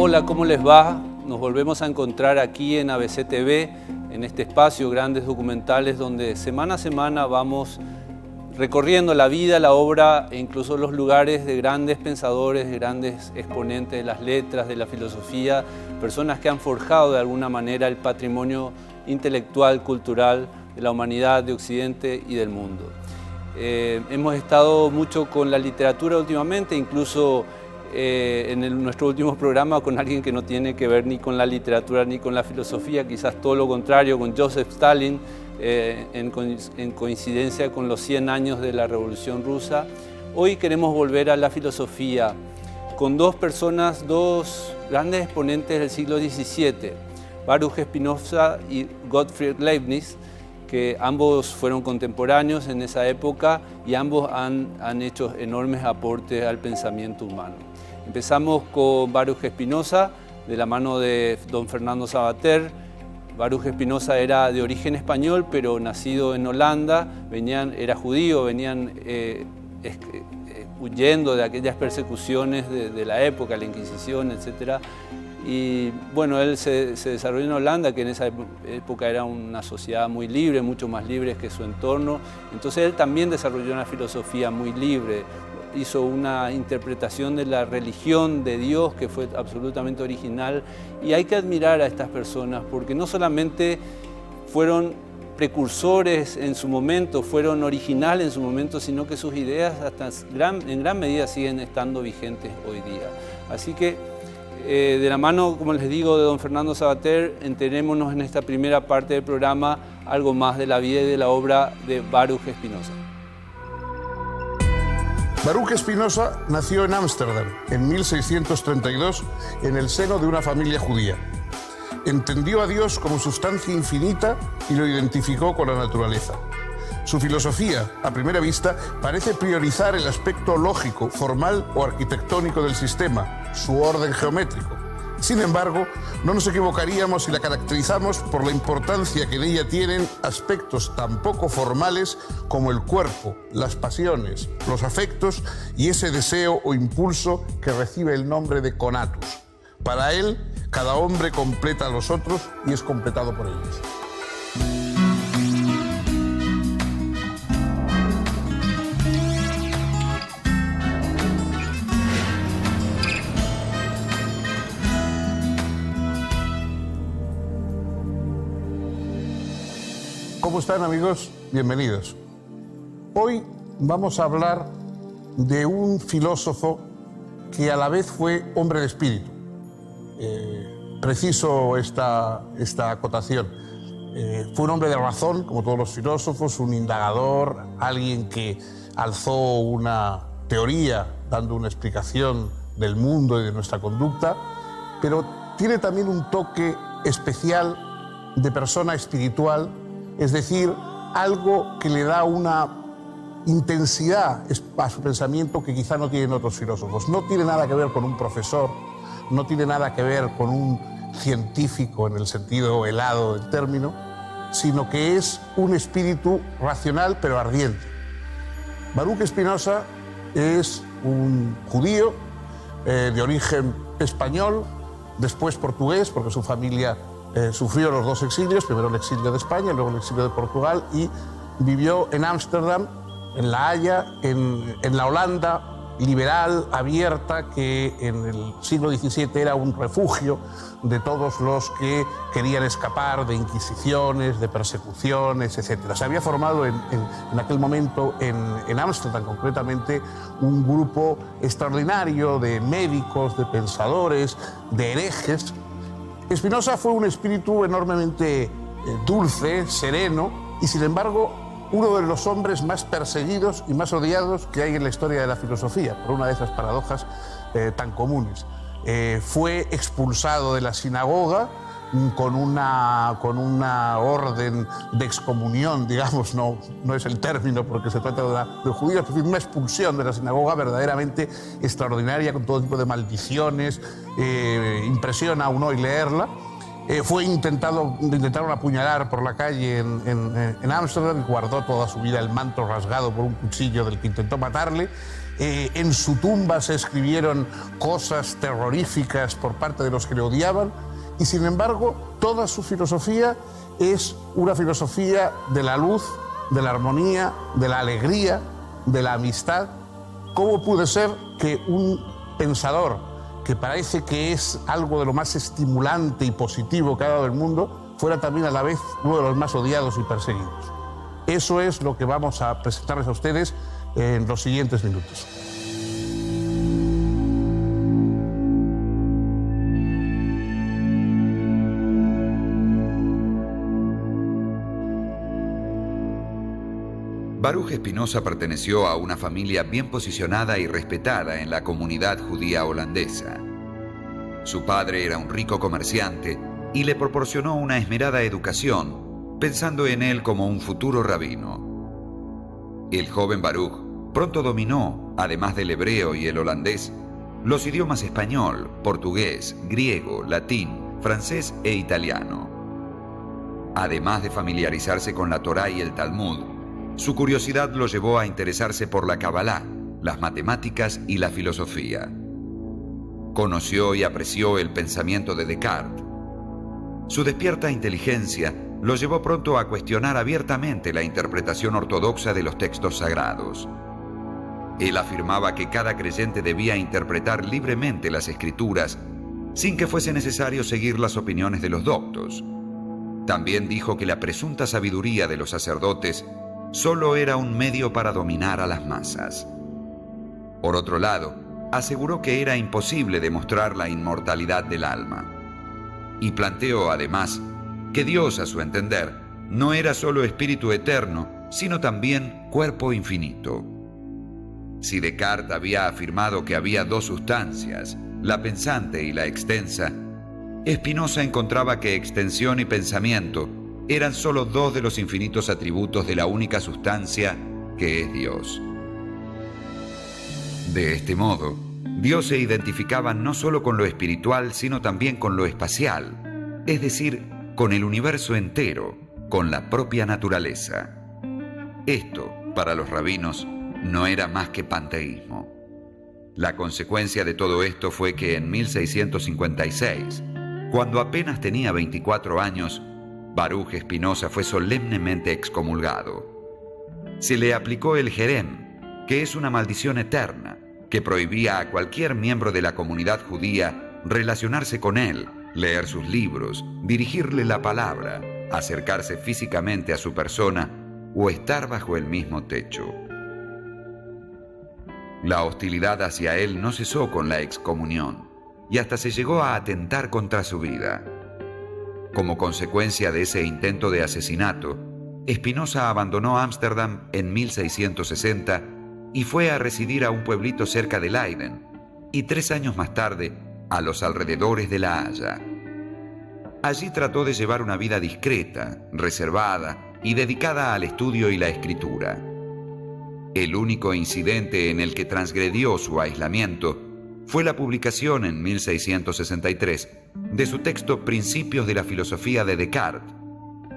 Hola, ¿cómo les va? Nos volvemos a encontrar aquí en ABC TV, en este espacio Grandes Documentales, donde semana a semana vamos recorriendo la vida, la obra e incluso los lugares de grandes pensadores, de grandes exponentes de las letras, de la filosofía, personas que han forjado de alguna manera el patrimonio intelectual, cultural de la humanidad, de Occidente y del mundo. Hemos estado mucho con la literatura últimamente, incluso en nuestro último programa con alguien que no tiene que ver ni con la literatura ni con la filosofía, quizás todo lo contrario, con Joseph Stalin, en coincidencia con los 100 años de la Revolución Rusa. Hoy queremos volver a la filosofía con dos personas, dos grandes exponentes del siglo XVII, Baruch Spinoza y Gottfried Leibniz, que ambos fueron contemporáneos en esa época y ambos han hecho enormes aportes al pensamiento humano. Empezamos con Baruch Spinoza, de la mano de don Fernando Savater. Baruch Spinoza era de origen español, pero nacido en Holanda, era judío, venían huyendo de aquellas persecuciones de la época, la Inquisición, etc. Y bueno, él se desarrolló en Holanda, que en esa época era una sociedad muy libre, mucho más libre que su entorno. Entonces él también desarrolló una filosofía muy libre, hizo una interpretación de la religión de Dios que fue absolutamente original. Y hay que admirar a estas personas porque no solamente fueron precursores en su momento, fueron originales en su momento, sino que sus ideas en gran medida siguen estando vigentes hoy día. Así que de la mano, como les digo, de don Fernando Savater, enterémonos en esta primera parte del programa algo más de la vida y de la obra de Baruch Spinoza. Baruch Spinoza nació en Ámsterdam en 1632 en el seno de una familia judía. Entendió a Dios como sustancia infinita y lo identificó con la naturaleza. Su filosofía, a primera vista, parece priorizar el aspecto lógico, formal o arquitectónico del sistema, su orden geométrico. Sin embargo, no nos equivocaríamos si la caracterizamos por la importancia que en ella tienen aspectos tan poco formales como el cuerpo, las pasiones, los afectos y ese deseo o impulso que recibe el nombre de conatus. Para él, cada hombre completa a los otros y es completado por ellos. ¿Cómo están, amigos? Bienvenidos. Hoy vamos a hablar de un filósofo que a la vez fue hombre de espíritu. Preciso esta acotación. Fue un hombre de razón, como todos los filósofos, un indagador, alguien que alzó una teoría dando una explicación del mundo y de nuestra conducta, pero tiene también un toque especial de persona espiritual. Es decir, algo que le da una intensidad a su pensamiento que quizá no tienen otros filósofos. No tiene nada que ver con un profesor, no tiene nada que ver con un científico en el sentido helado del término, sino que es un espíritu racional pero ardiente. Baruch Spinoza es un judío de origen español, después portugués, porque su familia sufrió los dos exilios, primero el exilio de España, luego el exilio de Portugal, y vivió en Ámsterdam, en La Haya, en la Holanda liberal, abierta, que en el siglo XVII era un refugio de todos los que querían escapar de inquisiciones, de persecuciones, etc. Se había formado en aquel momento en Ámsterdam, concretamente, un grupo extraordinario de médicos, de pensadores, de herejes. Spinoza fue un espíritu enormemente dulce, sereno y, sin embargo, uno de los hombres más perseguidos y más odiados que hay en la historia de la filosofía, por una de esas paradojas tan comunes. Fue expulsado de la sinagoga con una orden de excomunión, digamos, no es el término porque se trata de judíos, es decir, una expulsión de la sinagoga verdaderamente extraordinaria, con todo tipo de maldiciones, impresiona a uno hoy leerla. Intentaron apuñalar por la calle en Ámsterdam y guardó toda su vida el manto rasgado por un cuchillo del que intentó matarle. En su tumba se escribieron cosas terroríficas por parte de los que le odiaban y, sin embargo, toda su filosofía es una filosofía de la luz, de la armonía, de la alegría, de la amistad. ¿Cómo puede ser que un pensador que parece que es algo de lo más estimulante y positivo que ha dado el mundo, fuera también a la vez uno de los más odiados y perseguidos? Eso es lo que vamos a presentarles a ustedes en los siguientes minutos. Baruch Spinoza perteneció a una familia bien posicionada y respetada en la comunidad judía holandesa. Su padre era un rico comerciante y le proporcionó una esmerada educación, pensando en él como un futuro rabino. El joven Baruch pronto dominó, además del hebreo y el holandés, los idiomas español, portugués, griego, latín, francés e italiano. Además de familiarizarse con la Torá y el Talmud, su curiosidad lo llevó a interesarse por la Kabbalah, las matemáticas y la filosofía. Conoció y apreció el pensamiento de Descartes. Su despierta inteligencia lo llevó pronto a cuestionar abiertamente la interpretación ortodoxa de los textos sagrados. Él afirmaba que cada creyente debía interpretar libremente las Escrituras sin que fuese necesario seguir las opiniones de los doctos. También dijo que la presunta sabiduría de los sacerdotes solo era un medio para dominar a las masas. Por otro lado, aseguró que era imposible demostrar la inmortalidad del alma. Y planteó, además, que Dios, a su entender, no era solo espíritu eterno, sino también cuerpo infinito. Si Descartes había afirmado que había dos sustancias, la pensante y la extensa, Spinoza encontraba que extensión y pensamiento eran solo dos de los infinitos atributos de la única sustancia que es Dios. De este modo, Dios se identificaba no solo con lo espiritual, sino también con lo espacial, es decir, con el universo entero, con la propia naturaleza. Esto, para los rabinos, no era más que panteísmo. La consecuencia de todo esto fue que en 1656, cuando apenas tenía 24 años, Baruch Spinoza fue solemnemente excomulgado. Se le aplicó el jerem, que es una maldición eterna, que prohibía a cualquier miembro de la comunidad judía relacionarse con él, leer sus libros, dirigirle la palabra, acercarse físicamente a su persona o estar bajo el mismo techo. La hostilidad hacia él no cesó con la excomunión y hasta se llegó a atentar contra su vida. Como consecuencia de ese intento de asesinato, Spinoza abandonó Ámsterdam en 1660 y fue a residir a un pueblito cerca de Leiden y 3 años más tarde a los alrededores de La Haya. Allí trató de llevar una vida discreta, reservada y dedicada al estudio y la escritura. El único incidente en el que transgredió su aislamiento fue la publicación en 1663 de su texto Principios de la filosofía de Descartes,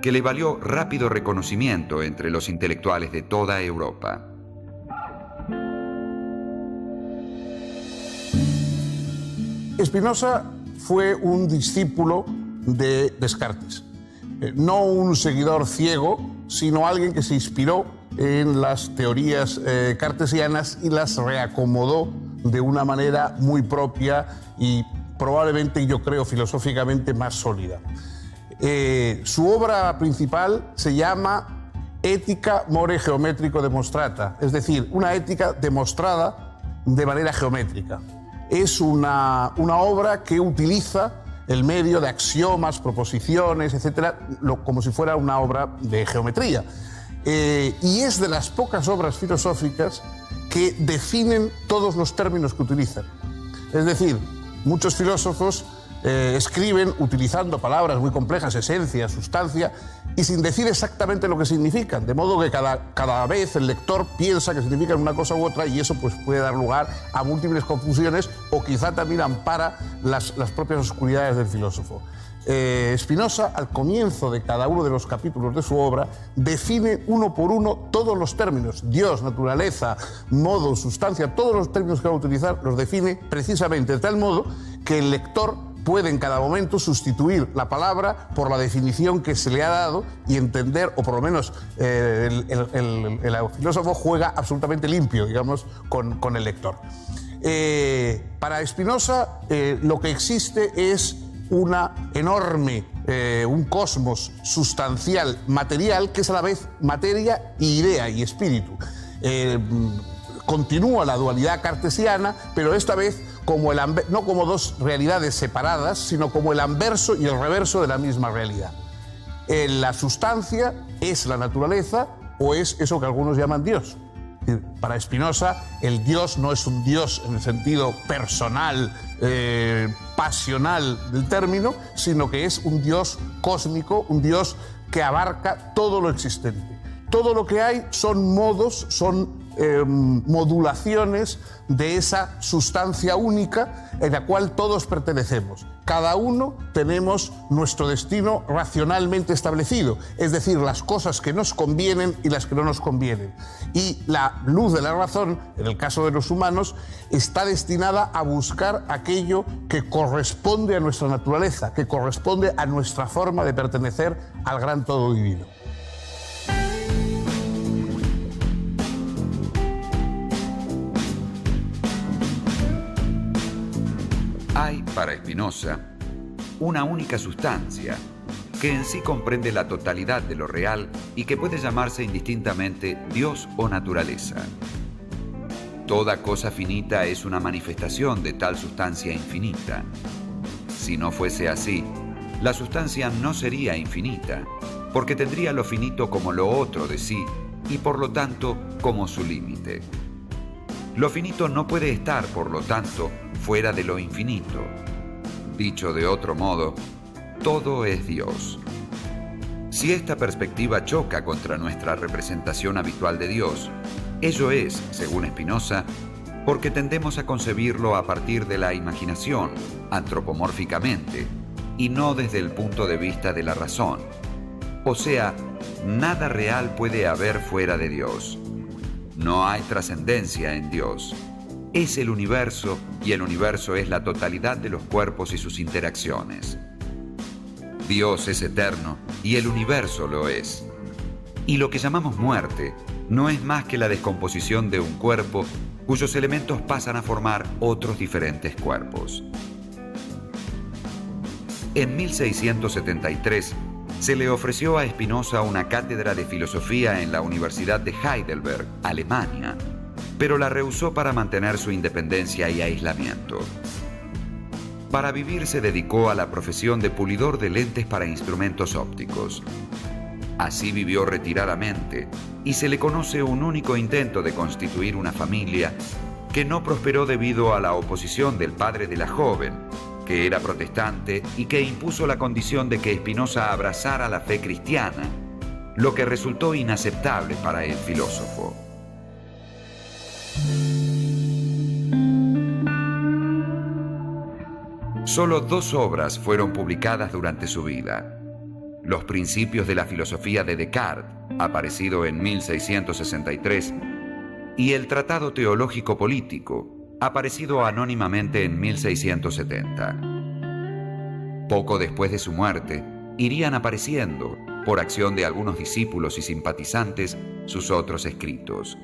que le valió rápido reconocimiento entre los intelectuales de toda Europa. Spinoza fue un discípulo de Descartes, no un seguidor ciego, sino alguien que se inspiró en las teorías cartesianas y las reacomodó de una manera muy propia y probablemente, yo creo, filosóficamente más sólida. Su obra principal se llama Ética more geométrico demonstrata, es decir, una ética demostrada de manera geométrica. Es una obra que utiliza el medio de axiomas, proposiciones, etcétera, como si fuera una obra de geometría. Y es de las pocas obras filosóficas que definen todos los términos que utilizan. Es decir, muchos filósofos escriben utilizando palabras muy complejas, esencia, sustancia, y sin decir exactamente lo que significan, de modo que cada vez el lector piensa que significan una cosa u otra y eso pues, puede dar lugar a múltiples confusiones o quizá también ampara las propias oscuridades del filósofo. Spinoza, al comienzo de cada uno de los capítulos de su obra, define uno por uno todos los términos, Dios, naturaleza, modo, sustancia, todos los términos que va a utilizar los define precisamente de tal modo que el lector puede en cada momento sustituir la palabra por la definición que se le ha dado y entender, o por lo menos el filósofo juega absolutamente limpio, digamos, con el lector. Para Spinoza lo que existe es una enorme, un cosmos sustancial, material, que es a la vez materia y idea y espíritu. Continúa la dualidad cartesiana, pero esta vez no como dos realidades separadas, sino como el anverso y el reverso de la misma realidad. La sustancia es la naturaleza o es eso que algunos llaman Dios. Para Spinoza, el Dios no es un Dios en el sentido personal, pasional del término, sino que es un Dios cósmico, un Dios que abarca todo lo existente. Todo lo que hay son modos, son modulaciones de esa sustancia única en la cual todos pertenecemos. Cada uno tenemos nuestro destino racionalmente establecido, es decir, las cosas que nos convienen y las que no nos convienen. Y la luz de la razón, en el caso de los humanos, está destinada a buscar aquello que corresponde a nuestra naturaleza, que corresponde a nuestra forma de pertenecer al gran todo divino. Hay, para Spinoza, una única sustancia que en sí comprende la totalidad de lo real y que puede llamarse indistintamente Dios o naturaleza. Toda cosa finita es una manifestación de tal sustancia infinita. Si no fuese así, la sustancia no sería infinita, porque tendría lo finito como lo otro de sí y por lo tanto como su límite. Lo finito no puede estar, por lo tanto, fuera de lo infinito. Dicho de otro modo, todo es Dios. Si esta perspectiva choca contra nuestra representación habitual de Dios, ello es, según Spinoza, porque tendemos a concebirlo a partir de la imaginación, antropomórficamente, y no desde el punto de vista de la razón. O sea, nada real puede haber fuera de Dios. No hay trascendencia en Dios. Es el universo y el universo es la totalidad de los cuerpos y sus interacciones. Dios es eterno y el universo lo es. Y lo que llamamos muerte no es más que la descomposición de un cuerpo cuyos elementos pasan a formar otros diferentes cuerpos. En 1673 se le ofreció a Spinoza una cátedra de filosofía en la Universidad de Heidelberg, Alemania, pero la rehusó para mantener su independencia y aislamiento. Para vivir se dedicó a la profesión de pulidor de lentes para instrumentos ópticos. Así vivió retiradamente y se le conoce un único intento de constituir una familia que no prosperó debido a la oposición del padre de la joven, que era protestante y que impuso la condición de que Spinoza abrazara la fe cristiana, lo que resultó inaceptable para el filósofo. Solo 2 obras fueron publicadas durante su vida: Los principios de la filosofía de Descartes, aparecido en 1663, y el Tratado Teológico Político, aparecido anónimamente en 1670. Poco después de su muerte, irían apareciendo, por acción de algunos discípulos y simpatizantes, sus otros escritos: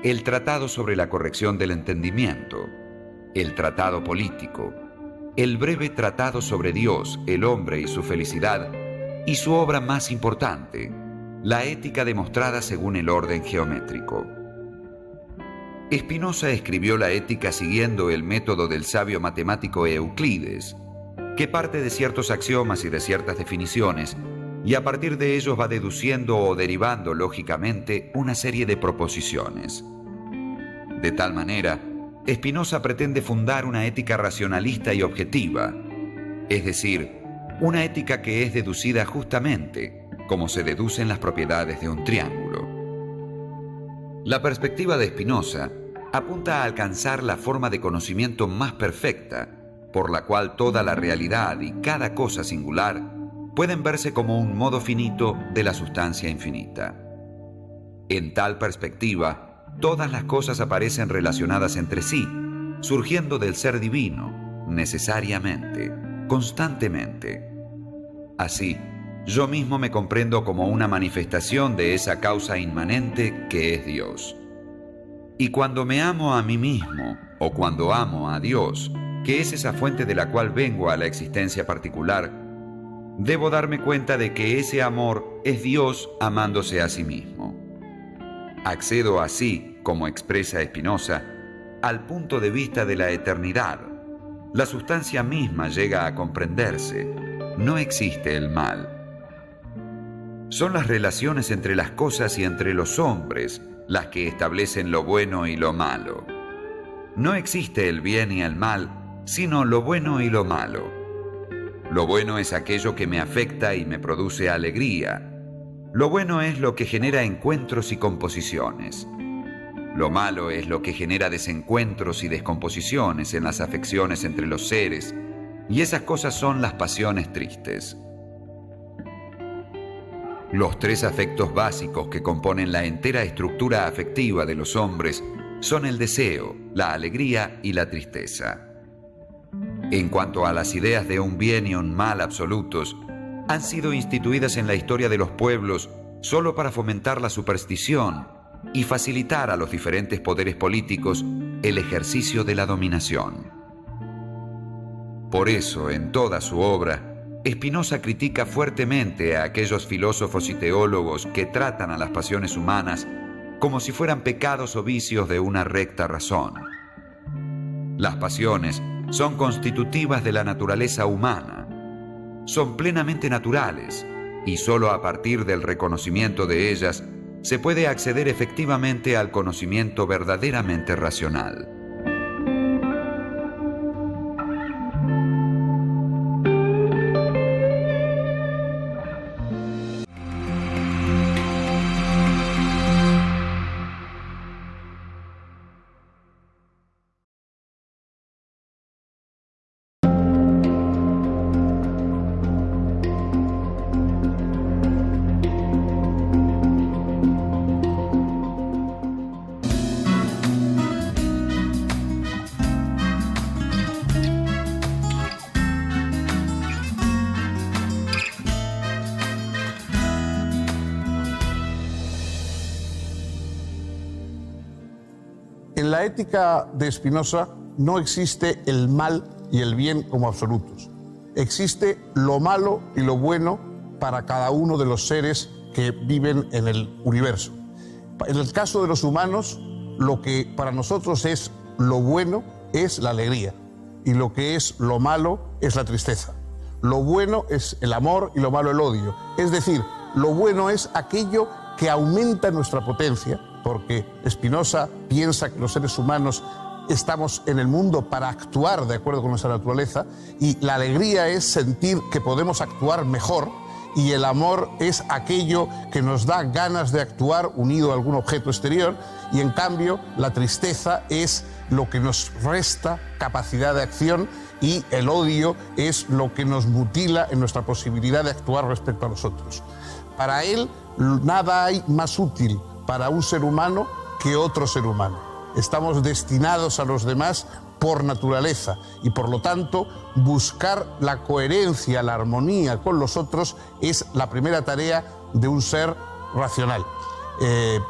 el Tratado sobre la corrección del entendimiento, el Tratado Político, el breve Tratado sobre Dios, el hombre y su felicidad, y su obra más importante, la ética demostrada según el orden geométrico. Spinoza escribió la ética siguiendo el método del sabio matemático Euclides, que parte de ciertos axiomas y de ciertas definiciones, y a partir de ellos va deduciendo o derivando lógicamente una serie de proposiciones. De tal manera, Spinoza pretende fundar una ética racionalista y objetiva, es decir, una ética que es deducida justamente, como se deducen las propiedades de un triángulo. La perspectiva de Spinoza apunta a alcanzar la forma de conocimiento más perfecta, por la cual toda la realidad y cada cosa singular pueden verse como un modo finito de la sustancia infinita. En tal perspectiva, todas las cosas aparecen relacionadas entre sí, surgiendo del ser divino, necesariamente, constantemente. Así, yo mismo me comprendo como una manifestación de esa causa inmanente que es Dios. Y cuando me amo a mí mismo, o cuando amo a Dios, que es esa fuente de la cual vengo a la existencia particular, debo darme cuenta de que ese amor es Dios amándose a sí mismo. Accedo así, como expresa Spinoza, al punto de vista de la eternidad. La sustancia misma llega a comprenderse. No existe el mal. Son las relaciones entre las cosas y entre los hombres las que establecen lo bueno y lo malo. No existe el bien y el mal, sino lo bueno y lo malo. Lo bueno es aquello que me afecta y me produce alegría. Lo bueno es lo que genera encuentros y composiciones. Lo malo es lo que genera desencuentros y descomposiciones en las afecciones entre los seres, y esas cosas son las pasiones tristes. Los tres afectos básicos que componen la entera estructura afectiva de los hombres son el deseo, la alegría y la tristeza. En cuanto a las ideas de un bien y un mal absolutos, han sido instituidas en la historia de los pueblos solo para fomentar la superstición y facilitar a los diferentes poderes políticos el ejercicio de la dominación. Por eso, en toda su obra, Spinoza critica fuertemente a aquellos filósofos y teólogos que tratan a las pasiones humanas como si fueran pecados o vicios de una recta razón. Las pasiones son constitutivas de la naturaleza humana, son plenamente naturales y solo a partir del reconocimiento de ellas se puede acceder efectivamente al conocimiento verdaderamente racional. En la ética de Spinoza no existe el mal y el bien como absolutos. Existe lo malo y lo bueno para cada uno de los seres que viven en el universo. En el caso de los humanos, lo que para nosotros es lo bueno es la alegría y lo que es lo malo es la tristeza. Lo bueno es el amor y lo malo el odio. Es decir, lo bueno es aquello que aumenta nuestra potencia, porque Spinoza piensa que los seres humanos estamos en el mundo para actuar de acuerdo con nuestra naturaleza, y la alegría es sentir que podemos actuar mejor, y el amor es aquello que nos da ganas de actuar unido a algún objeto exterior, y en cambio la tristeza es lo que nos resta capacidad de acción, y el odio es lo que nos mutila en nuestra posibilidad de actuar respecto a los otros. Para él, nada hay más útil para un ser humano que otro ser humano. Estamos destinados a los demás por naturaleza y por lo tanto buscar la coherencia, la armonía con los otros es la primera tarea de un ser racional.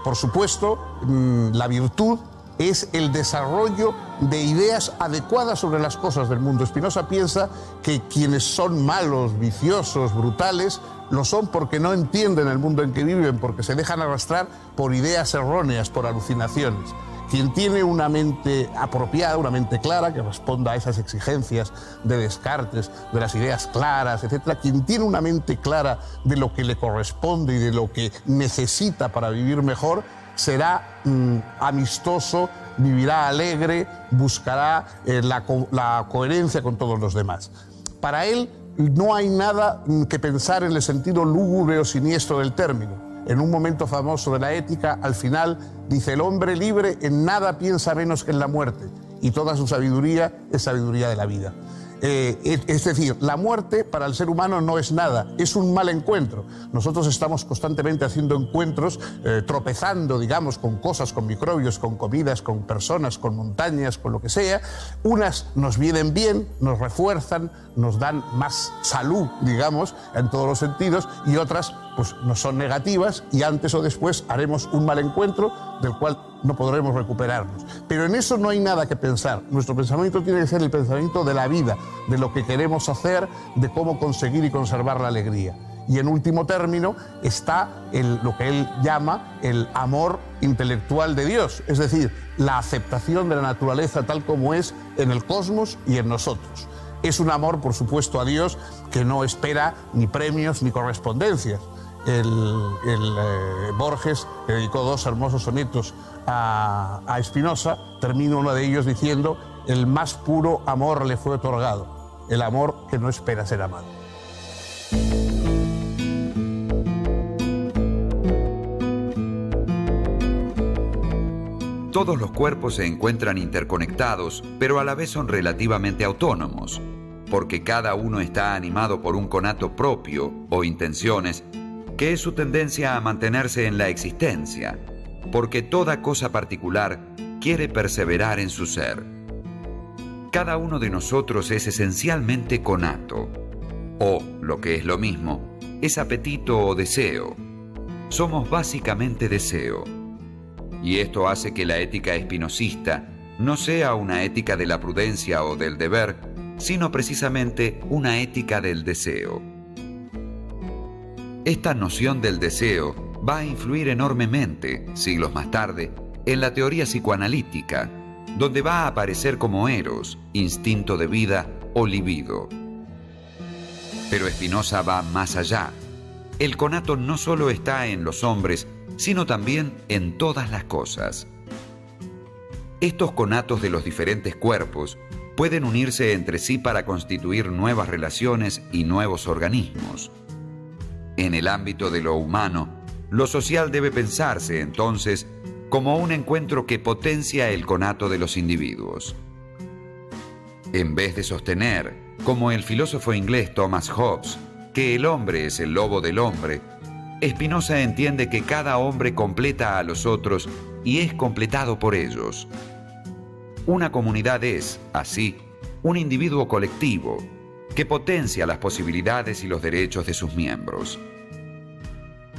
Por supuesto, la virtud es el desarrollo de ideas adecuadas sobre las cosas del mundo. Spinoza piensa que quienes son malos, viciosos, brutales, lo son porque no entienden el mundo en que viven, porque se dejan arrastrar por ideas erróneas, por alucinaciones. Quien tiene una mente apropiada, una mente clara, que responda a esas exigencias de Descartes, de las ideas claras, etc., quien tiene una mente clara de lo que le corresponde y de lo que necesita para vivir mejor, será amistoso, vivirá alegre, buscará la coherencia con todos los demás. Para él no hay nada que pensar en el sentido lúgubre o siniestro del término. En un momento famoso de la ética, al final, dice: el hombre libre en nada piensa menos que en la muerte, y toda su sabiduría es sabiduría de la vida. Es decir, la muerte para el ser humano no es nada, es un mal encuentro. Nosotros estamos constantemente haciendo encuentros, tropezando, digamos, con cosas, con microbios, con comidas, con personas, con montañas, con lo que sea. Unas nos vienen bien, nos refuerzan, nos dan más salud, digamos, en todos los sentidos, y otras pues nos son negativas y antes o después haremos un mal encuentro del cual no podremos recuperarnos. Pero en eso no hay nada que pensar. Nuestro pensamiento tiene que ser el pensamiento de la vida, de lo que queremos hacer, de cómo conseguir y conservar la alegría. Y en último término está lo que él llama el amor intelectual de Dios, es decir, la aceptación de la naturaleza tal como es en el cosmos y en nosotros. Es un amor, por supuesto, a Dios que no espera ni premios ni correspondencias. Borges le dedicó 2 hermosos sonetos a Spinoza. Termina uno de ellos diciendo: el más puro amor le fue otorgado, el amor que no espera ser amado. Todos los cuerpos se encuentran interconectados, pero a la vez son relativamente autónomos, porque cada uno está animado por un conato propio o intenciones, que es su tendencia a mantenerse en la existencia, porque toda cosa particular quiere perseverar en su ser. Cada uno de nosotros es esencialmente conato, o, lo que es lo mismo, es apetito o deseo. Somos básicamente deseo. Y esto hace que la ética espinosista no sea una ética de la prudencia o del deber, sino precisamente una ética del deseo. Esta noción del deseo va a influir enormemente, siglos más tarde, en la teoría psicoanalítica, donde va a aparecer como eros, instinto de vida o libido. Pero Spinoza va más allá. El conato no solo está en los hombres, sino también en todas las cosas. Estos conatos de los diferentes cuerpos pueden unirse entre sí para constituir nuevas relaciones y nuevos organismos. En el ámbito de lo humano, lo social debe pensarse, entonces, como un encuentro que potencia el conato de los individuos. En vez de sostener, como el filósofo inglés Thomas Hobbes, que el hombre es el lobo del hombre, Spinoza entiende que cada hombre completa a los otros y es completado por ellos. Una comunidad es, así, un individuo colectivo que potencia las posibilidades y los derechos de sus miembros.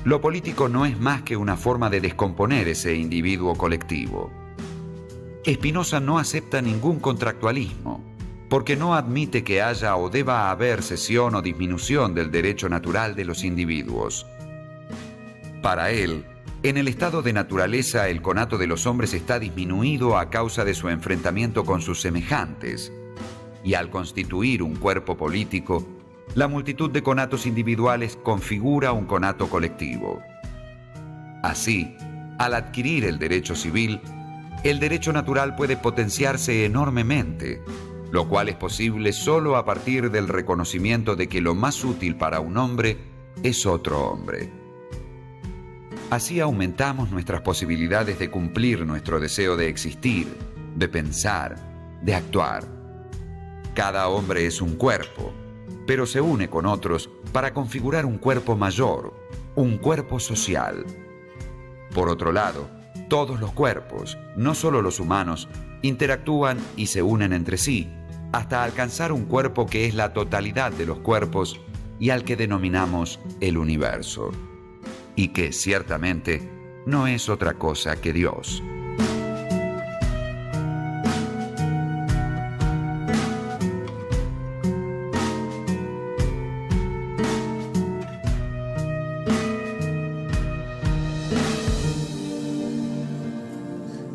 Lo político no es más que una forma de descomponer ese individuo colectivo. Spinoza no acepta ningún contractualismo, porque no admite que haya o deba haber cesión o disminución del derecho natural de los individuos. Para él, en el estado de naturaleza, el conato de los hombres está disminuido a causa de su enfrentamiento con sus semejantes, y al constituir un cuerpo político, la multitud de conatos individuales configura un conato colectivo. Así, al adquirir el derecho civil, el derecho natural puede potenciarse enormemente, lo cual es posible solo a partir del reconocimiento de que lo más útil para un hombre es otro hombre. Así aumentamos nuestras posibilidades de cumplir nuestro deseo de existir, de pensar, de actuar. Cada hombre es un cuerpo, pero se une con otros para configurar un cuerpo mayor, un cuerpo social. Por otro lado, todos los cuerpos, no solo los humanos, interactúan y se unen entre sí, hasta alcanzar un cuerpo que es la totalidad de los cuerpos y al que denominamos el universo, y que ciertamente no es otra cosa que Dios.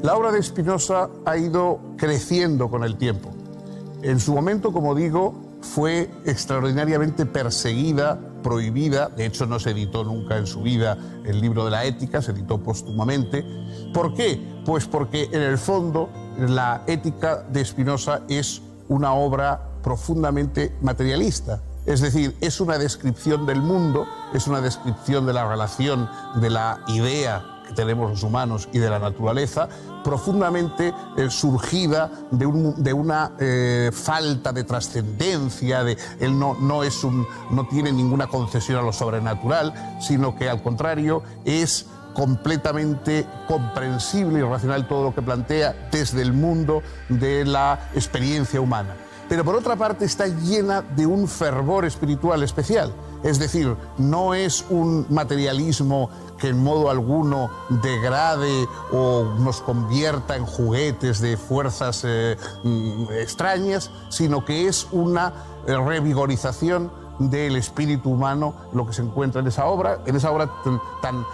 La obra de Spinoza ha ido creciendo con el tiempo. En su momento, como digo, fue extraordinariamente perseguida, prohibida. De hecho, no se editó nunca en su vida el libro de la Ética, se editó póstumamente. ¿Por qué? Pues porque en el fondo la Ética de Spinoza es una obra profundamente materialista. Es decir, es una descripción del mundo, es una descripción de la relación de la idea tenemos los humanos y de la naturaleza, profundamente surgida de una falta de trascendencia. Él no tiene ninguna concesión a lo sobrenatural, sino que al contrario es completamente comprensible y racional todo lo que plantea desde el mundo de la experiencia humana. Pero por otra parte está llena de un fervor espiritual especial. Es decir, no es un materialismo que en modo alguno degrade o nos convierta en juguetes de fuerzas extrañas, sino que es una revigorización del espíritu humano lo que se encuentra en esa obra tan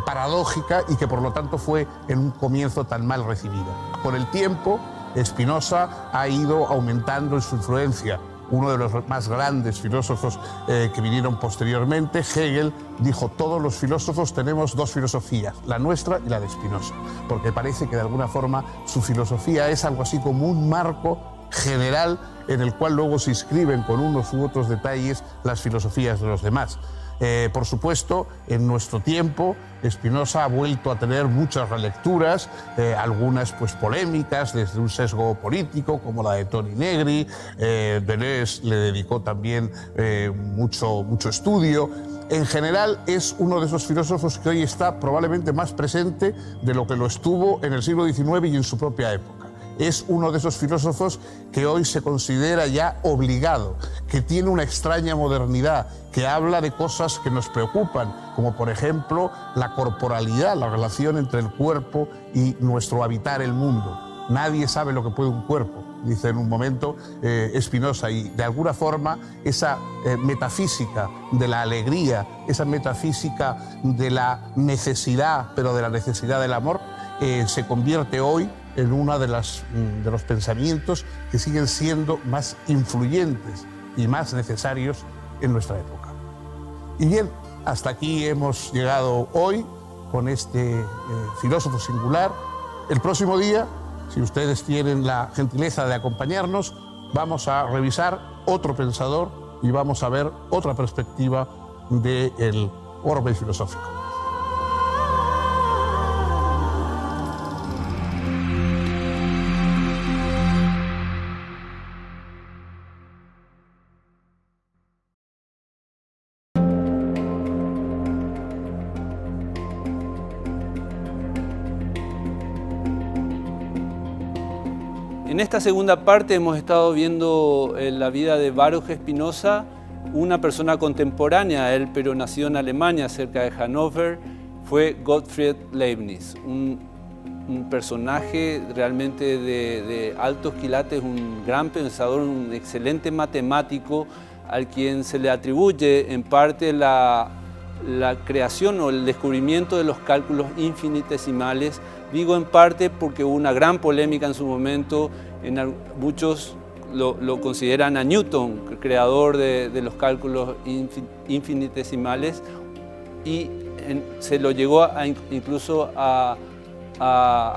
paradójica y que por lo tanto fue en un comienzo tan mal recibida. Con el tiempo, Spinoza ha ido aumentando en su influencia. Uno de los más grandes filósofos que vinieron posteriormente, Hegel, dijo: todos los filósofos tenemos dos filosofías, la nuestra y la de Spinoza, porque parece que de alguna forma su filosofía es algo así como un marco general en el cual luego se inscriben con unos u otros detalles las filosofías de los demás. Por supuesto, en nuestro tiempo, Spinoza ha vuelto a tener muchas relecturas, algunas pues polémicas desde un sesgo político, como la de Toni Negri. Deleuze le dedicó también mucho estudio. En general, es uno de esos filósofos que hoy está probablemente más presente de lo que lo estuvo en el siglo XIX y en su propia época. Es uno de esos filósofos que hoy se considera ya obligado, que tiene una extraña modernidad, que habla de cosas que nos preocupan, como por ejemplo la corporalidad, la relación entre el cuerpo y nuestro habitar el mundo. Nadie sabe lo que puede un cuerpo, dice en un momento Spinoza, y de alguna forma esa metafísica de la alegría, esa metafísica de la necesidad, pero de la necesidad del amor, se convierte hoy en uno de los pensamientos que siguen siendo más influyentes y más necesarios en nuestra época. Y bien, hasta aquí hemos llegado hoy con este filósofo singular. El próximo día, si ustedes tienen la gentileza de acompañarnos, vamos a revisar otro pensador y vamos a ver otra perspectiva del orbe filosófico. En esta segunda parte hemos estado viendo la vida de Baruch Spinoza, una persona contemporánea a él, pero nacido en Alemania, cerca de Hannover, fue Gottfried Leibniz, un personaje realmente de altos quilates, un gran pensador, un excelente matemático, al quien se le atribuye en parte la creación o el descubrimiento de los cálculos infinitesimales. Digo en parte porque hubo una gran polémica en su momento, muchos lo consideran a Newton, el creador de los cálculos infinitesimales, y se lo llegó incluso a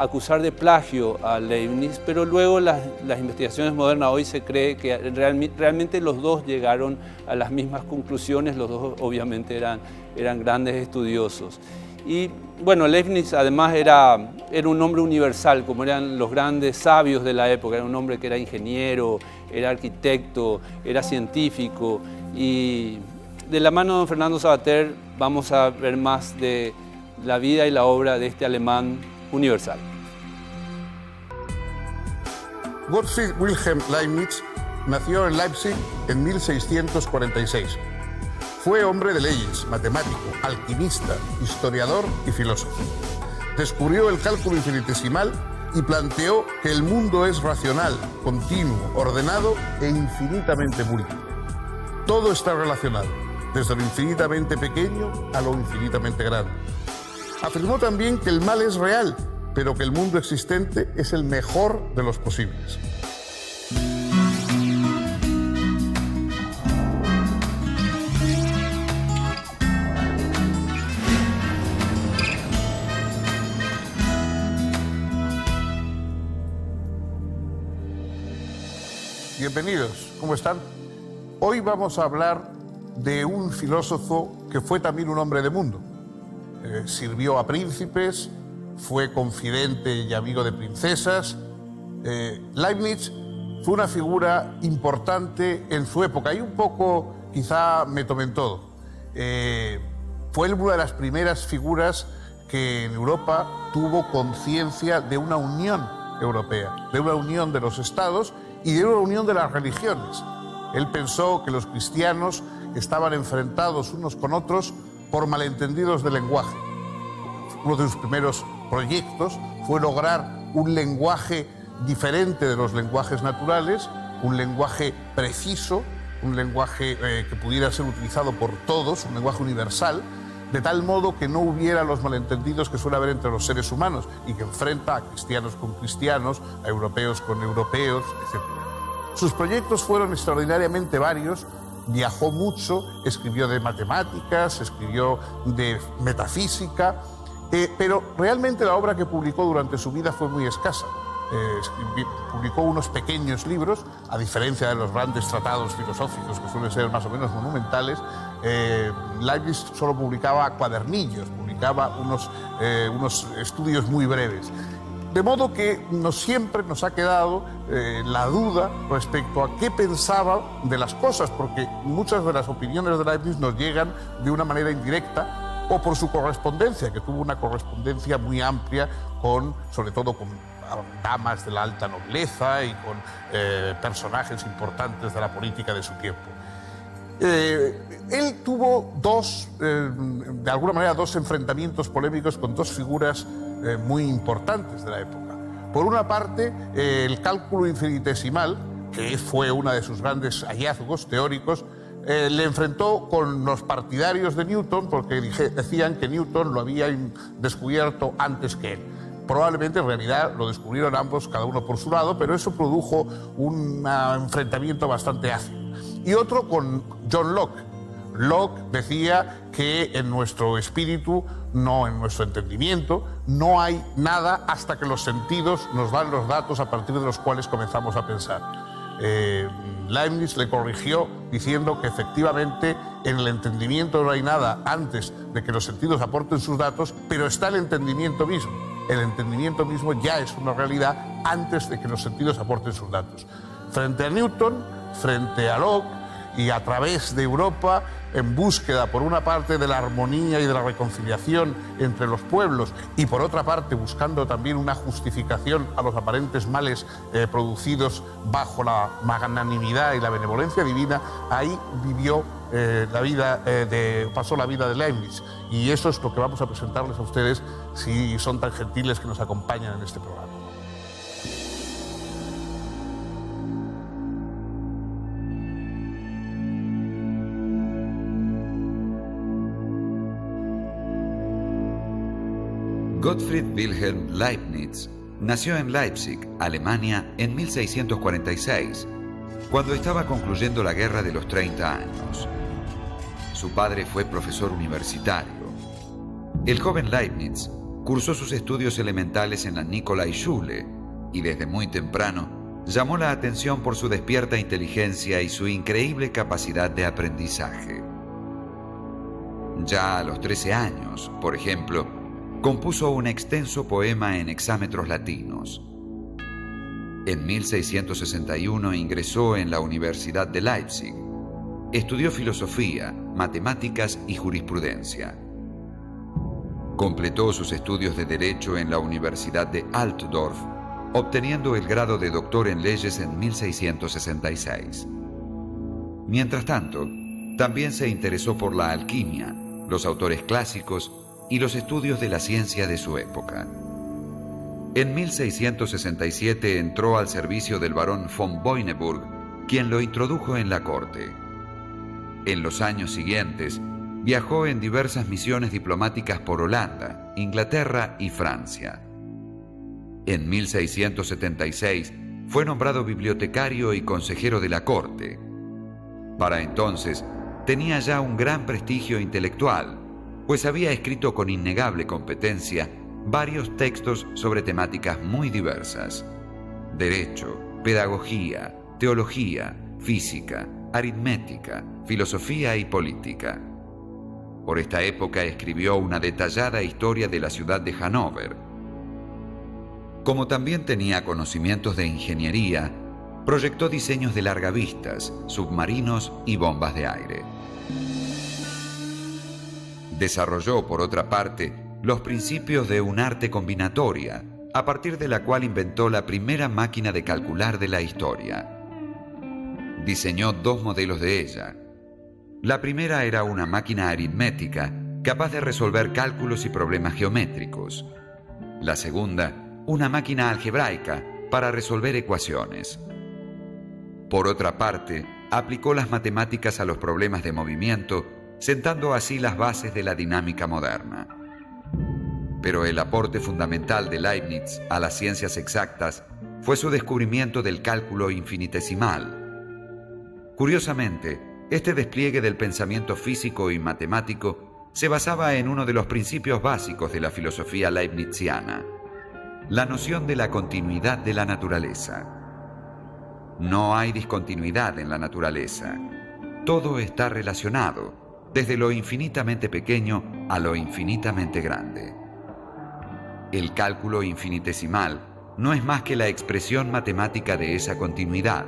acusar de plagio a Leibniz, pero luego las investigaciones modernas hoy se cree que realmente los dos llegaron a las mismas conclusiones, los dos obviamente eran grandes estudiosos. Y bueno, Leibniz además era un hombre universal, como eran los grandes sabios de la época. Era un hombre que era ingeniero, era arquitecto, era científico. Y de la mano de don Fernando Savater vamos a ver más de la vida y la obra de este alemán universal. Gottfried Wilhelm Leibniz nació en Leipzig en 1646. Fue hombre de leyes, matemático, alquimista, historiador y filósofo. Descubrió el cálculo infinitesimal y planteó que el mundo es racional, continuo, ordenado e infinitamente múltiple. Todo está relacionado, desde lo infinitamente pequeño a lo infinitamente grande. Afirmó también que el mal es real, pero que el mundo existente es el mejor de los posibles. Bienvenidos, ¿cómo están? Hoy vamos a hablar de un filósofo que fue también un hombre de mundo. Sirvió a príncipes, fue confidente y amigo de princesas. Leibniz fue una figura importante en su época y un poco, quizá me tomen todo. Fue una de las primeras figuras que en Europa tuvo conciencia de una unión europea, de una unión de los estados y de una unión de las religiones. Él pensó que los cristianos estaban enfrentados unos con otros por malentendidos de lenguaje. Uno de sus primeros proyectos fue lograr un lenguaje diferente de los lenguajes naturales, un lenguaje preciso, un lenguaje que pudiera ser utilizado por todos, un lenguaje universal, de tal modo que no hubiera los malentendidos que suele haber entre los seres humanos y que enfrenta a cristianos con cristianos, a europeos con europeos, etc. Sus proyectos fueron extraordinariamente varios, viajó mucho, escribió de matemáticas, escribió de metafísica, pero realmente la obra que publicó durante su vida fue muy escasa. Publicó unos pequeños libros, a diferencia de los grandes tratados filosóficos que suelen ser más o menos monumentales. Leibniz solo publicaba cuadernillos, publicaba unos estudios muy breves. De modo que siempre nos ha quedado la duda respecto a qué pensaba de las cosas, porque muchas de las opiniones de Leibniz nos llegan de una manera indirecta o por su correspondencia, que tuvo una correspondencia muy amplia sobre todo con damas de la alta nobleza y con personajes importantes de la política de su tiempo. Él tuvo de alguna manera dos enfrentamientos polémicos con dos figuras muy importantes de la época. Por una parte, el cálculo infinitesimal, que fue uno de sus grandes hallazgos teóricos, le enfrentó con los partidarios de Newton porque decían que Newton lo había descubierto antes que él. Probablemente en realidad lo descubrieron ambos, cada uno por su lado, pero eso produjo un enfrentamiento bastante ácido. Y otro con John Locke. Locke decía que en nuestro espíritu, no en nuestro entendimiento, no hay nada hasta que los sentidos nos dan los datos a partir de los cuales comenzamos a pensar. Leibniz le corrigió diciendo que efectivamente en el entendimiento no hay nada antes de que los sentidos aporten sus datos, pero está el entendimiento mismo. El entendimiento mismo ya es una realidad antes de que los sentidos aporten sus datos. Frente a Newton, frente a Locke y a través de Europa, en búsqueda por una parte de la armonía y de la reconciliación entre los pueblos y por otra parte buscando también una justificación a los aparentes males producidos bajo la magnanimidad y la benevolencia divina, ahí vivió pasó la vida de Leibniz. Y eso es lo que vamos a presentarles a ustedes si son tan gentiles que nos acompañan en este programa. Gottfried Wilhelm Leibniz nació en Leipzig, Alemania, en 1646, cuando estaba concluyendo la Guerra de los 30 años. Su padre fue profesor universitario. El joven Leibniz cursó sus estudios elementales en la Nikolai-Schule y desde muy temprano llamó la atención por su despierta inteligencia y su increíble capacidad de aprendizaje. Ya a los 13 años, por ejemplo, compuso un extenso poema en hexámetros latinos. En 1661 ingresó en la Universidad de Leipzig. Estudió filosofía, matemáticas y jurisprudencia. Completó sus estudios de Derecho en la Universidad de Altdorf, obteniendo el grado de doctor en leyes en 1666. Mientras tanto, también se interesó por la alquimia, los autores clásicos y los estudios de la ciencia de su época. En 1667 entró al servicio del barón von Boineburg, quien lo introdujo en la corte. En los años siguientes, viajó en diversas misiones diplomáticas por Holanda, Inglaterra y Francia. En 1676 fue nombrado bibliotecario y consejero de la corte. Para entonces, tenía ya un gran prestigio intelectual, pues había escrito con innegable competencia varios textos sobre temáticas muy diversas: derecho, pedagogía, teología, física, aritmética, filosofía y política. Por esta época escribió una detallada historia de la ciudad de Hannover, Como también tenía conocimientos de ingeniería, proyectó diseños de largavistas, submarinos y bombas de aire. Desarrolló, por otra parte, los principios de un arte combinatoria, a partir de la cual inventó la primera máquina de calcular de la historia. Diseñó 2 modelos de ella. La primera era una máquina aritmética capaz de resolver cálculos y problemas geométricos. La segunda, una máquina algebraica para resolver ecuaciones. Por otra parte, aplicó las matemáticas a los problemas de movimiento, sentando así las bases de la dinámica moderna. Pero el aporte fundamental de Leibniz a las ciencias exactas fue su descubrimiento del cálculo infinitesimal. Curiosamente, este despliegue del pensamiento físico y matemático se basaba en uno de los principios básicos de la filosofía leibniziana, la noción de la continuidad de la naturaleza. No hay discontinuidad en la naturaleza. Todo está relacionado, desde lo infinitamente pequeño a lo infinitamente grande. El cálculo infinitesimal no es más que la expresión matemática de esa continuidad.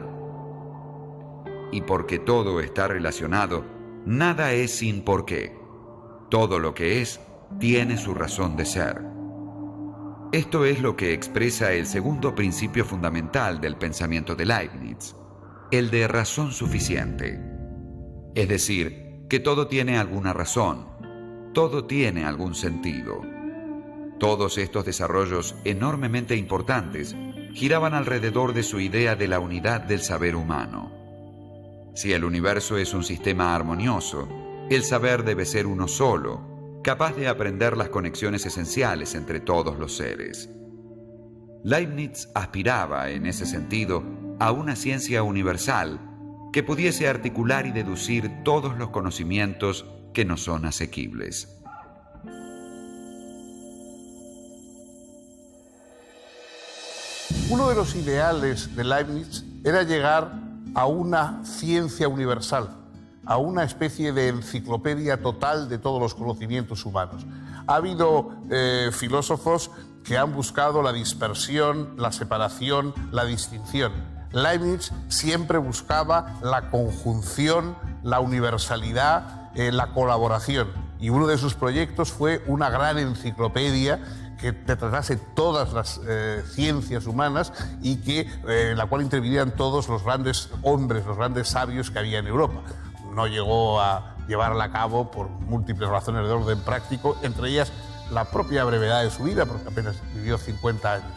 Y porque todo está relacionado, nada es sin por qué. Todo lo que es tiene su razón de ser. Esto es lo que expresa el segundo principio fundamental del pensamiento de Leibniz, el de razón suficiente. Es decir, que todo tiene alguna razón, todo tiene algún sentido. Todos estos desarrollos enormemente importantes giraban alrededor de su idea de la unidad del saber humano. Si el universo es un sistema armonioso, el saber debe ser uno solo, capaz de aprender las conexiones esenciales entre todos los seres. Leibniz aspiraba, en ese sentido, a una ciencia universal que pudiese articular y deducir todos los conocimientos que no son asequibles. Uno de los ideales de Leibniz era llegar a una ciencia universal, a una especie de enciclopedia total de todos los conocimientos humanos. Ha habido filósofos que han buscado la dispersión, la separación, la distinción. Leibniz siempre buscaba la conjunción, la universalidad, la colaboración. Y uno de sus proyectos fue una gran enciclopedia que tratase todas las ciencias humanas y que, en la cual intervinieran todos los grandes hombres, los grandes sabios que había en Europa. No llegó a llevarla a cabo por múltiples razones de orden práctico, entre ellas la propia brevedad de su vida, porque apenas vivió 50 años.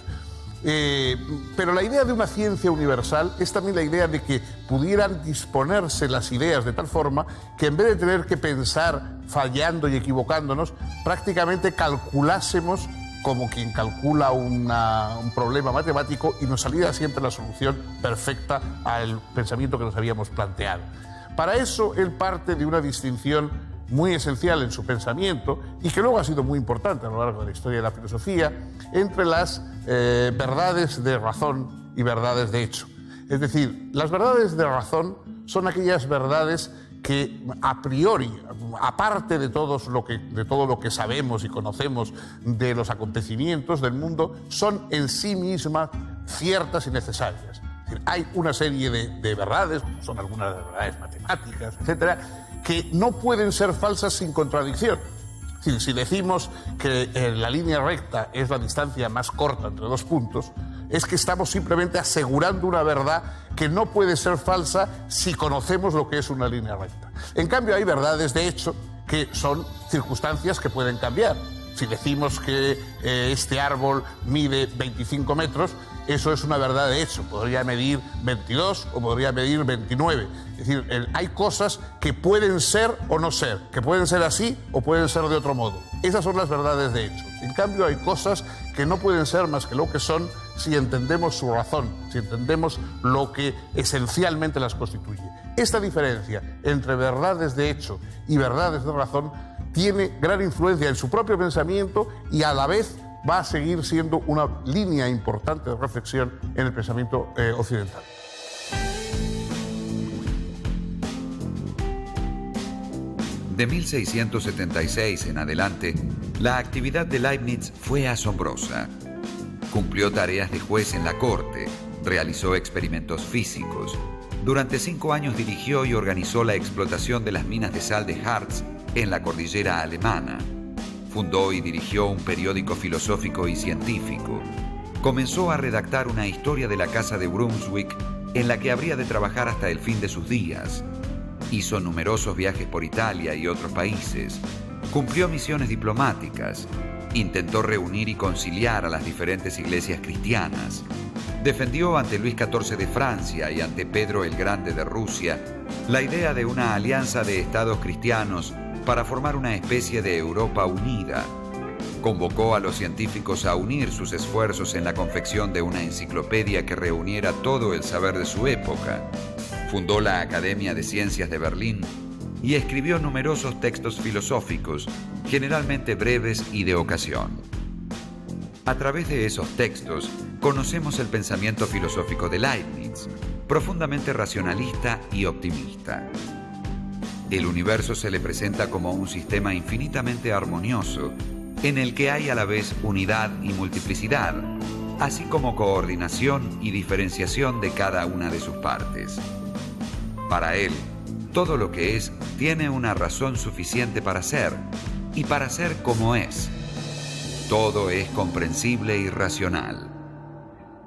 Pero la idea de una ciencia universal es también la idea de que pudieran disponerse las ideas de tal forma que, en vez de tener que pensar fallando y equivocándonos, prácticamente calculásemos como quien calcula un problema matemático y nos saliera siempre la solución perfecta al pensamiento que nos habíamos planteado. Para eso él parte de una distinción muy esencial en su pensamiento y que luego ha sido muy importante a lo largo de la historia de la filosofía entre las verdades de razón y verdades de hecho. Es decir, las verdades de razón son aquellas verdades que a priori, aparte de todo lo que sabemos y conocemos de los acontecimientos del mundo, son en sí mismas ciertas y necesarias. Es decir, hay una serie de verdades, como son algunas verdades matemáticas, etcétera, que no pueden ser falsas sin contradicción. Es decir, si decimos que la línea recta es la distancia más corta entre dos puntos, es que estamos simplemente asegurando una verdad que no puede ser falsa si conocemos lo que es una línea recta. En cambio, hay verdades de hecho que son circunstancias que pueden cambiar. Si decimos que este árbol mide 25 metros, eso es una verdad de hecho. Podría medir 22 o podría medir 29. Es decir, hay cosas que pueden ser o no ser, que pueden ser así o pueden ser de otro modo. Esas son las verdades de hecho. En cambio, hay cosas que no pueden ser más que lo que son si entendemos su razón, si entendemos lo que esencialmente las constituye. Esta diferencia entre verdades de hecho y verdades de razón tiene gran influencia en su propio pensamiento y a la vez va a seguir siendo una línea importante de reflexión en el pensamiento occidental. De 1676 en adelante, la actividad de Leibniz fue asombrosa. Cumplió tareas de juez en la corte, realizó experimentos físicos. Durante 5 años dirigió y organizó la explotación de las minas de sal de Harz en la cordillera alemana. Fundó y dirigió un periódico filosófico y científico. Comenzó a redactar una historia de la Casa de Brunswick en la que habría de trabajar hasta el fin de sus días. Hizo numerosos viajes por Italia y otros países. Cumplió misiones diplomáticas. Intentó reunir y conciliar a las diferentes iglesias cristianas. Defendió ante Luis XIV de Francia y ante Pedro el Grande de Rusia la idea de una alianza de estados cristianos para formar una especie de Europa unida. Convocó a los científicos a unir sus esfuerzos en la confección de una enciclopedia que reuniera todo el saber de su época. Fundó la Academia de Ciencias de Berlín y escribió numerosos textos filosóficos, generalmente breves y de ocasión. A través de esos textos conocemos el pensamiento filosófico de Leibniz, profundamente racionalista y optimista. El universo se le presenta como un sistema infinitamente armonioso, en el que hay a la vez unidad y multiplicidad, así como coordinación y diferenciación de cada una de sus partes. Para él, todo lo que es tiene una razón suficiente para ser, y para ser como es. Todo es comprensible y racional.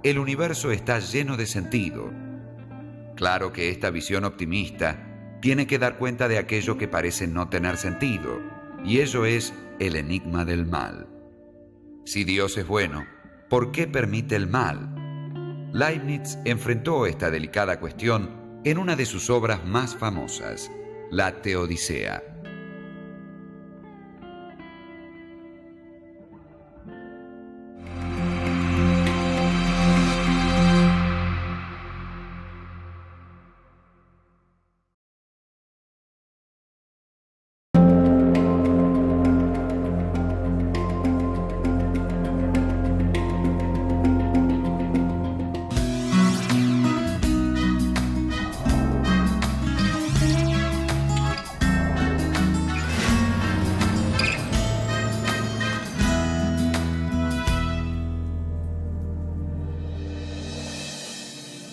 El universo está lleno de sentido. Claro que esta visión optimista tiene que dar cuenta de aquello que parece no tener sentido, y ello es el enigma del mal. Si Dios es bueno, ¿por qué permite el mal? Leibniz enfrentó esta delicada cuestión en una de sus obras más famosas, la Teodicea.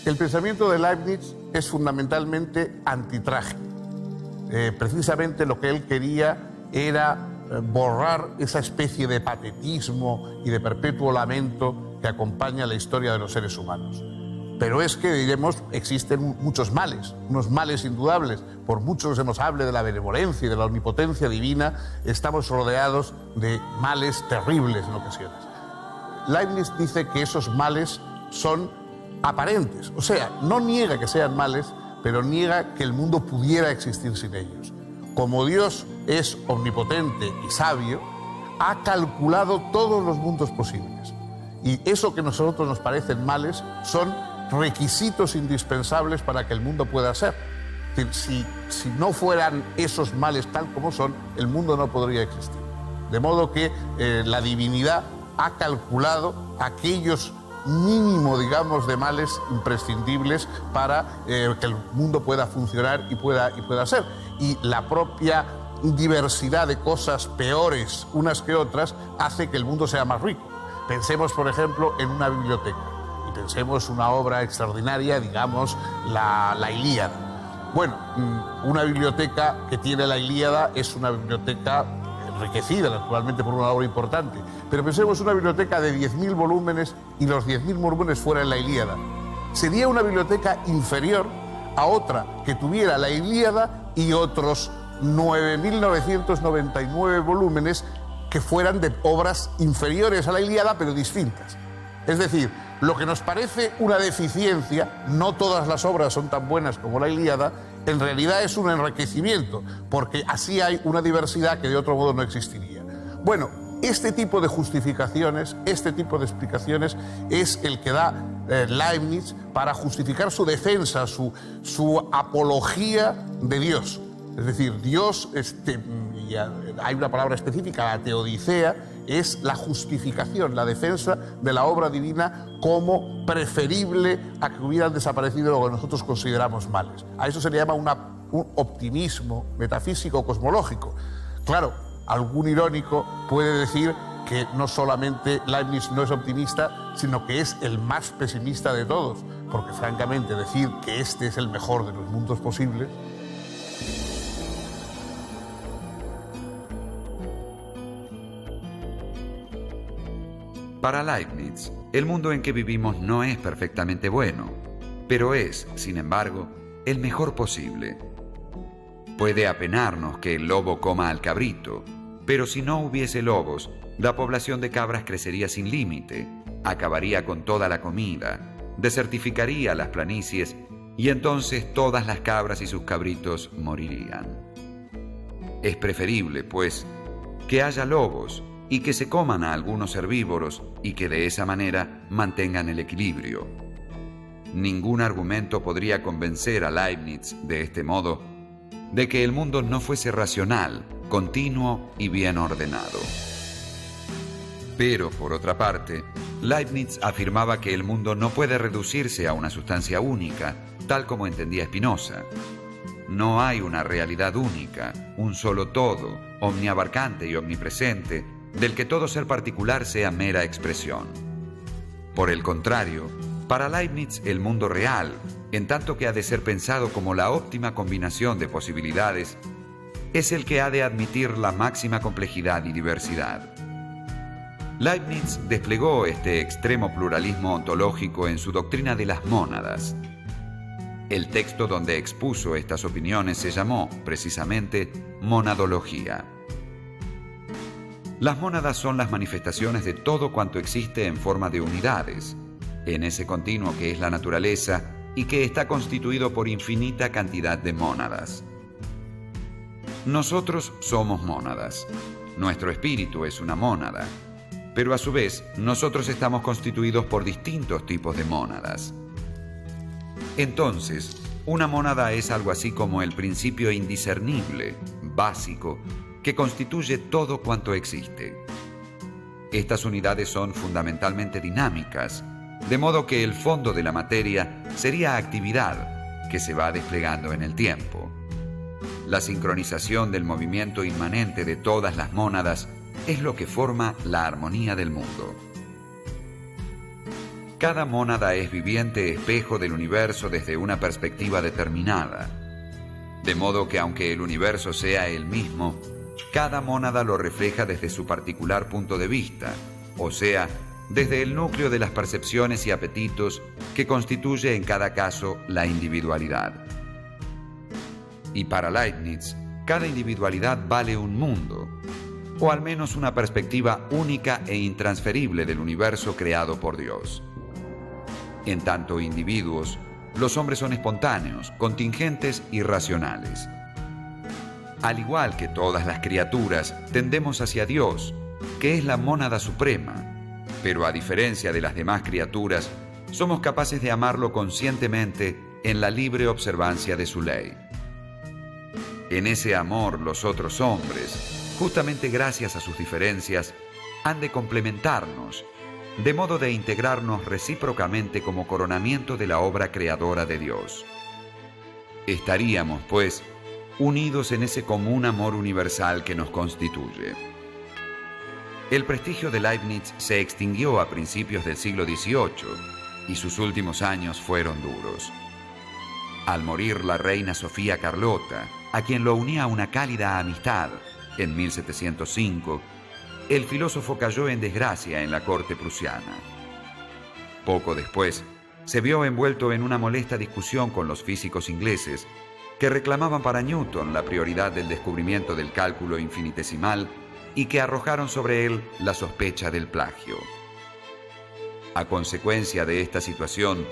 El pensamiento de Leibniz es fundamentalmente antitrágico. Precisamente lo que él quería era borrar esa especie de patetismo y de perpetuo lamento que acompaña la historia de los seres humanos. Pero es que, diremos, existen muchos males, unos males indudables. Por mucho que se nos hable de la benevolencia y de la omnipotencia divina, estamos rodeados de males terribles en ocasiones. Leibniz dice que esos males son aparentes, o sea, no niega que sean males, pero niega que el mundo pudiera existir sin ellos. Como Dios es omnipotente y sabio, ha calculado todos los mundos posibles. Y eso que a nosotros nos parecen males son requisitos indispensables para que el mundo pueda ser. Si no fueran esos males tal como son, el mundo no podría existir. De modo que la divinidad ha calculado aquellos mínimo, digamos, de males imprescindibles para que el mundo pueda funcionar y pueda ser. Y la propia diversidad de cosas peores unas que otras hace que el mundo sea más rico. Pensemos, por ejemplo, en una biblioteca y pensemos una obra extraordinaria, digamos, la Ilíada. Bueno, una biblioteca que tiene la Ilíada es una biblioteca enriquecida, naturalmente, por una obra importante. Pero pensemos una biblioteca de 10.000 volúmenes y los 10.000 volúmenes fueran la Ilíada. Sería una biblioteca inferior a otra que tuviera la Ilíada y otros 9.999 volúmenes que fueran de obras inferiores a la Ilíada, pero distintas. Es decir, lo que nos parece una deficiencia, no todas las obras son tan buenas como la Ilíada, en realidad es un enriquecimiento, porque así hay una diversidad que de otro modo no existiría. Bueno, este tipo de justificaciones, este tipo de explicaciones es el que da Leibniz para justificar su defensa, su apología de Dios. Es decir, Dios, y hay una palabra específica, la teodicea, es la justificación, la defensa de la obra divina como preferible a que hubieran desaparecido lo que nosotros consideramos males. A eso se le llama un optimismo metafísico cosmológico. Claro, algún irónico puede decir que no solamente Leibniz no es optimista, sino que es el más pesimista de todos, porque francamente decir que este es el mejor de los mundos posibles. Para Leibniz, el mundo en que vivimos no es perfectamente bueno, pero es, sin embargo, el mejor posible. Puede apenarnos que el lobo coma al cabrito, pero si no hubiese lobos, la población de cabras crecería sin límite, acabaría con toda la comida, desertificaría las planicies y entonces todas las cabras y sus cabritos morirían. Es preferible, pues, que haya lobos y que se coman a algunos herbívoros y que de esa manera mantengan el equilibrio. Ningún argumento podría convencer a Leibniz, de este modo, de que el mundo no fuese racional, continuo y bien ordenado. Pero, por otra parte, Leibniz afirmaba que el mundo no puede reducirse a una sustancia única, tal como entendía Spinoza. No hay una realidad única, un solo todo, omniabarcante y omnipresente, del que todo ser particular sea mera expresión. Por el contrario, para Leibniz el mundo real, en tanto que ha de ser pensado como la óptima combinación de posibilidades, es el que ha de admitir la máxima complejidad y diversidad. Leibniz desplegó este extremo pluralismo ontológico en su doctrina de las mónadas. El texto donde expuso estas opiniones se llamó, precisamente, Monadología. Las mónadas son las manifestaciones de todo cuanto existe en forma de unidades, en ese continuo que es la naturaleza y que está constituido por infinita cantidad de mónadas. Nosotros somos mónadas. Nuestro espíritu es una mónada, pero a su vez nosotros estamos constituidos por distintos tipos de mónadas. Entonces, una mónada es algo así como el principio indiscernible, básico, que constituye todo cuanto existe. Estas unidades son fundamentalmente dinámicas, de modo que el fondo de la materia sería actividad que se va desplegando en el tiempo. La sincronización del movimiento inmanente de todas las mónadas es lo que forma la armonía del mundo. Cada mónada es viviente espejo del universo desde una perspectiva determinada, de modo que aunque el universo sea el mismo, cada mónada lo refleja desde su particular punto de vista, o sea, desde el núcleo de las percepciones y apetitos que constituye en cada caso la individualidad. Y para Leibniz, cada individualidad vale un mundo, o al menos una perspectiva única e intransferible del universo creado por Dios. En tanto individuos, los hombres son espontáneos, contingentes y racionales. Al igual que todas las criaturas, tendemos hacia Dios, que es la mónada suprema, pero a diferencia de las demás criaturas, somos capaces de amarlo conscientemente en la libre observancia de su ley. En ese amor, los otros hombres, justamente gracias a sus diferencias, han de complementarnos, de modo de integrarnos recíprocamente como coronamiento de la obra creadora de Dios. Estaríamos, pues, unidos en ese común amor universal que nos constituye. El prestigio de Leibniz se extinguió a principios del siglo XVIII y sus últimos años fueron duros. Al morir la reina Sofía Carlota, a quien lo unía una cálida amistad, en 1705, el filósofo cayó en desgracia en la corte prusiana. Poco después, se vio envuelto en una molesta discusión con los físicos ingleses que reclamaban para Newton la prioridad del descubrimiento del cálculo infinitesimal y que arrojaron sobre él la sospecha del plagio. A consecuencia de esta situación,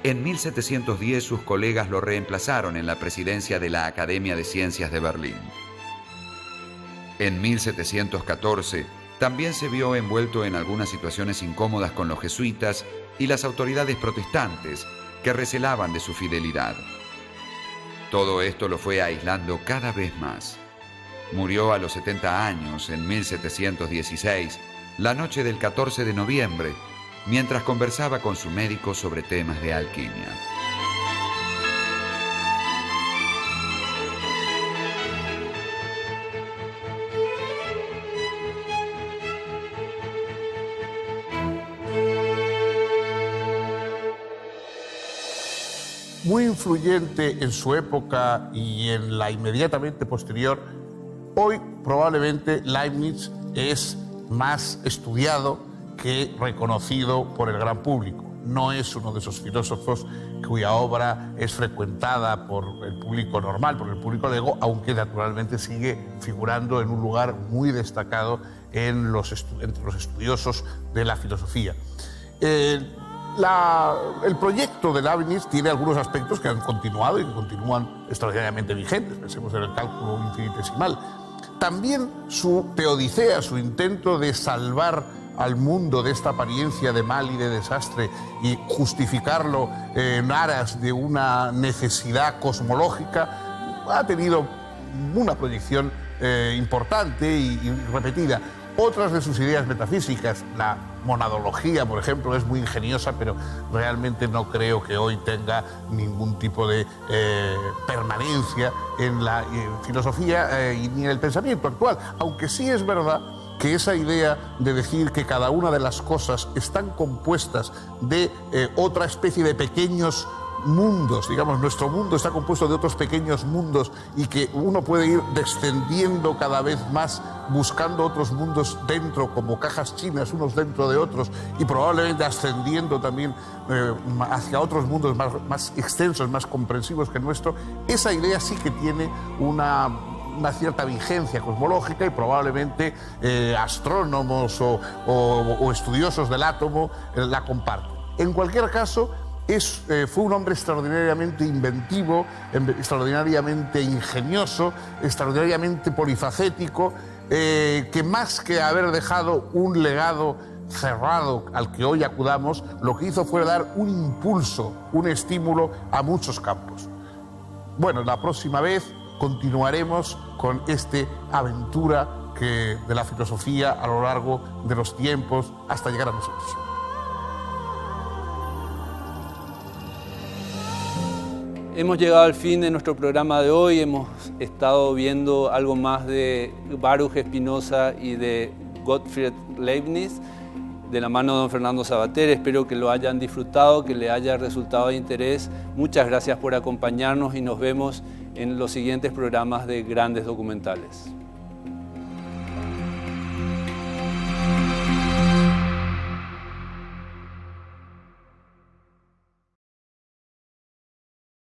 en 1710 sus colegas lo reemplazaron en la presidencia de la Academia de Ciencias de Berlín. En 1714 también se vio envuelto en algunas situaciones incómodas con los jesuitas y las autoridades protestantes que recelaban de su fidelidad. Todo esto lo fue aislando cada vez más. Murió a los 70 años, en 1716, la noche del 14 de noviembre, mientras conversaba con su médico sobre temas de alquimia. muy influyente en su época y en la inmediatamente posterior, hoy probablemente Leibniz es más estudiado que reconocido por el gran público. No es uno de esos filósofos cuya obra es frecuentada por el público normal, por el público lego, aunque naturalmente sigue figurando en un lugar muy destacado entre los estudiosos de la filosofía. El proyecto de Leibniz tiene algunos aspectos que han continuado y que continúan extraordinariamente vigentes. Pensemos en el cálculo infinitesimal. También su teodicea, su intento de salvar al mundo de esta apariencia de mal y de desastre y justificarlo en aras de una necesidad cosmológica, ha tenido una proyección importante y repetida. Otras de sus ideas metafísicas, la monadología, por ejemplo, es muy ingeniosa, pero realmente no creo que hoy tenga ningún tipo de permanencia en la filosofía ni en el pensamiento actual. Aunque sí es verdad que esa idea de decir que cada una de las cosas están compuestas de otra especie de pequeños mundos, digamos, nuestro mundo está compuesto de otros pequeños mundos y que uno puede ir descendiendo cada vez más buscando otros mundos dentro, como cajas chinas, unos dentro de otros, y probablemente ascendiendo también hacia otros mundos más extensos, más comprensivos que el nuestro. Esa idea sí que tiene una cierta vigencia cosmológica y probablemente astrónomos o estudiosos del átomo la comparten. En cualquier caso, fue un hombre extraordinariamente inventivo, extraordinariamente ingenioso, extraordinariamente polifacético, que más que haber dejado un legado cerrado al que hoy acudamos, lo que hizo fue dar un impulso, un estímulo a muchos campos. Bueno, la próxima vez continuaremos con esta aventura de la filosofía a lo largo de los tiempos hasta llegar a nosotros. Hemos llegado al fin de nuestro programa de hoy. Hemos estado viendo algo más de Baruch Spinoza y de Gottfried Leibniz de la mano de don Fernando Sabater. Espero que lo hayan disfrutado, que le haya resultado de interés. Muchas gracias por acompañarnos y nos vemos en los siguientes programas de Grandes Documentales.